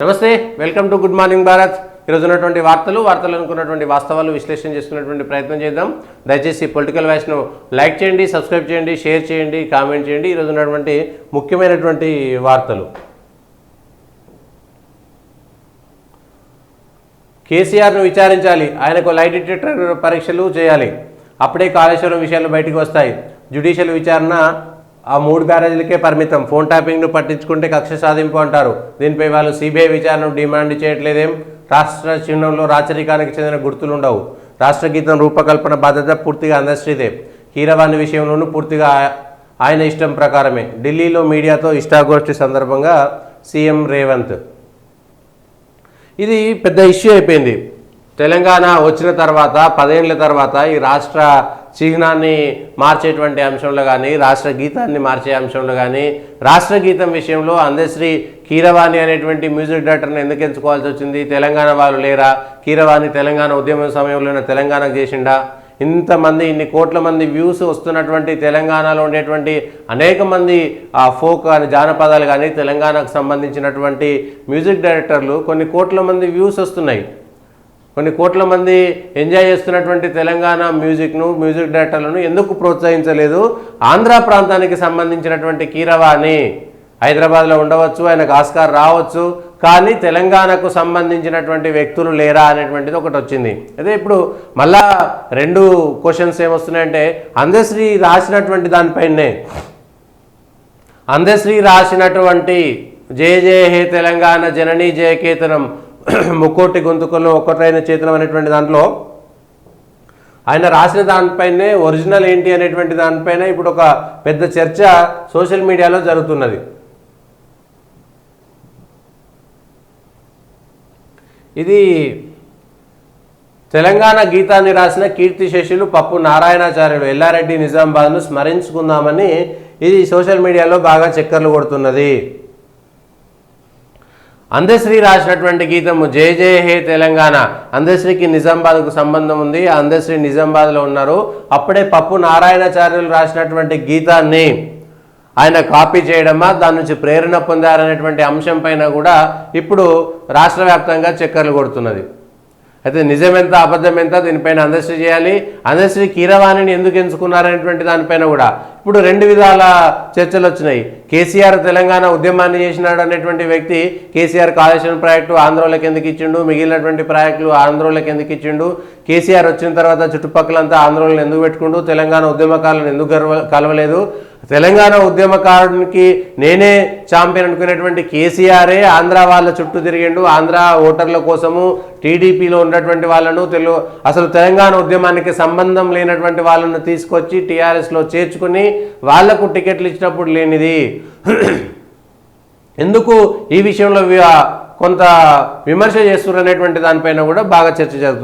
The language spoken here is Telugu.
నమస్తే, welcome to good morning Bharat. ఈరోజు ఉన్నటువంటి వార్తలు అనుకున్నటువంటి వాస్తవాలు విశ్లేషణ చేసుకునేటువంటి ప్రయత్నం చేద్దాం. దయచేసి పొలిటికల్ వాయిస్ను లైక్ చేయండి, సబ్స్క్రైబ్ చేయండి, షేర్ చేయండి, కామెంట్ చేయండి. ఈరోజు ఉన్నటువంటి ముఖ్యమైనటువంటి వార్తలు. కేసీఆర్ను విచారించాలి, ఆయనకు లై డిటెక్టర్ పరీక్షలు చేయాలి, అప్పుడే కాళేశ్వరం విషయాలు బయటకు వస్తాయి. జ్యుడిషియల్ విచారణ ఆ 3 బ్యారేజీలకే పరిమితం. ఫోన్ ట్యాపింగ్ను పట్టించుకుంటే కక్ష సాధింపు అంటారు. దీనిపై వాళ్ళు సిబిఐ విచారణను డిమాండ్ చేయట్లేదేం? రాష్ట్ర చిహ్నంలో రాచరికానికి చెందిన గుర్తులు ఉండవు. రాష్ట్ర గీతం రూపకల్పన బాధ్యత పూర్తిగా అందశ్రీదే. కీరవాణి విషయంలోనూ పూర్తిగా ఆయన ఇష్టం ప్రకారమే. ఢిల్లీలో మీడియాతో ఇష్టాగోష్ఠి సందర్భంగా సీఎం రేవంత్. ఇది పెద్ద ఇష్యూ అయిపోయింది. తెలంగాణ వచ్చిన తర్వాత 10 ఏళ్ల తర్వాత ఈ రాష్ట్ర చిహ్నాన్ని మార్చేటువంటి అంశంలో కానీ, రాష్ట్ర గీతాన్ని మార్చే అంశంలో కానీ, రాష్ట్ర గీతం విషయంలో అందశ్రీ కీరవాణి అనేటువంటి మ్యూజిక్ డైరెక్టర్ని ఎందుకు ఎంచుకోవాల్సి వచ్చింది? తెలంగాణ వాళ్ళు లేరా? కీరవాణి తెలంగాణ ఉద్యమం సమయంలోనే తెలంగాణకు చేసిండా? ఇంతమంది ఇన్ని కోట్ల మంది వ్యూస్ వస్తున్నటువంటి తెలంగాణలో ఉండేటువంటి అనేక మంది ఫోక్ కానీ, జానపదాలు కానీ, తెలంగాణకు సంబంధించినటువంటి మ్యూజిక్ డైరెక్టర్లు కొన్ని కోట్ల మంది వ్యూస్ వస్తున్నాయి. కొన్ని కోట్ల మంది ఎంజాయ్ చేస్తున్నటువంటి తెలంగాణ మ్యూజిక్ డైరెక్టర్లను ఎందుకు ప్రోత్సహించలేదు? ఆంధ్ర ప్రాంతానికి సంబంధించినటువంటి కీరవాణి హైదరాబాద్లో ఉండవచ్చు, ఆయనకు ఆస్కార్ రావచ్చు, కానీ తెలంగాణకు సంబంధించినటువంటి వ్యక్తులు లేరా అనేటువంటిది ఒకటి వచ్చింది. అదే ఇప్పుడు మళ్ళా 2 క్వశ్చన్స్ ఏమొస్తున్నాయంటే, అందశ్రీ రాసినటువంటి దానిపైనే, అందశ్రీ రాసినటువంటి జయ జయ హే తెలంగాణ జననీ జయకేతనం, ముక్కోటి గొంతుకల్లో ఒక్కటైన చేతనం అనేటువంటి దాంట్లో ఆయన రాసిన దానిపైనే ఒరిజినల్ ఏంటి అనేటువంటి దానిపైన ఇప్పుడు ఒక పెద్ద చర్చ సోషల్ మీడియాలో జరుగుతున్నది. ఇది తెలంగాణ గీతాన్ని రాసిన కీర్తిశేషులు పప్పు నారాయణాచార్యులు ఎల్లారెడ్డి నిజామాబాద్ను స్మరించుకుందామని ఇది సోషల్ మీడియాలో బాగా చక్కర్లు కొడుతున్నది. అందశ్రీ రాసినటువంటి గీతము జయ జయ హే తెలంగాణ. అందశ్రీకి నిజామాబాద్కు సంబంధం ఉంది. అందశ్రీ నిజామాబాద్లో ఉన్నారు. అప్పుడే పప్పు నారాయణాచార్యులు రాసినటువంటి గీతాన్ని ఆయన కాపీ చేయడమా, దాని నుంచి ప్రేరణ పొందారనేటువంటి అంశం పైన కూడా ఇప్పుడు రాష్ట్ర వ్యాప్తంగా చక్కర్లు కొడుతున్నది. అయితే నిజమెంత అబద్ధం ఎంత, దీనిపైన అందశ్రీ చేయాలి. అందశ్రీ కీరవాణిని ఎందుకు ఎంచుకున్నారనేటువంటి దానిపైన కూడా ఇప్పుడు 2 విధాల చర్చలు వచ్చినాయి. కేసీఆర్ తెలంగాణ ఉద్యమాన్ని చేసినాడు అనేటువంటి వ్యక్తి కేసీఆర్ కాళేశ్వరం ప్రాజెక్టు ఆంధ్రోలకు ఎందుకు ఇచ్చిండు, మిగిలినటువంటి ప్రాజెక్టులు ఆంధ్రోలకు ఎందుకు ఇచ్చిండు, కేసీఆర్ వచ్చిన తర్వాత చుట్టుపక్కలంతా ఆంధ్రోలను ఎందుకు పెట్టుకుంటూ తెలంగాణ ఉద్యమకారులను ఎందుకు కలవలేదు, తెలంగాణ ఉద్యమకారునికి నేనే ఛాంపియన్ అనుకునేటువంటి కేసీఆరే ఆంధ్ర వాళ్ళ చుట్టూ తిరిగిండు. ఆంధ్ర ఓటర్ల కోసము టీడీపీలో ఉన్నటువంటి వాళ్ళను అసలు తెలంగాణ ఉద్యమానికి సంబంధం లేనటువంటి వాళ్ళను తీసుకొచ్చి టీఆర్ఎస్లో చేర్చుకుని వాళ్లకు టికెట్లు ఇచ్చినప్పుడు లేనిది ఎందుకు ఈ విషయంలో కొంత విమర్శ చేస్తున్నారు అనేటువంటి దానిపైన కూడా బాగా చర్చ జరుగుతుంది.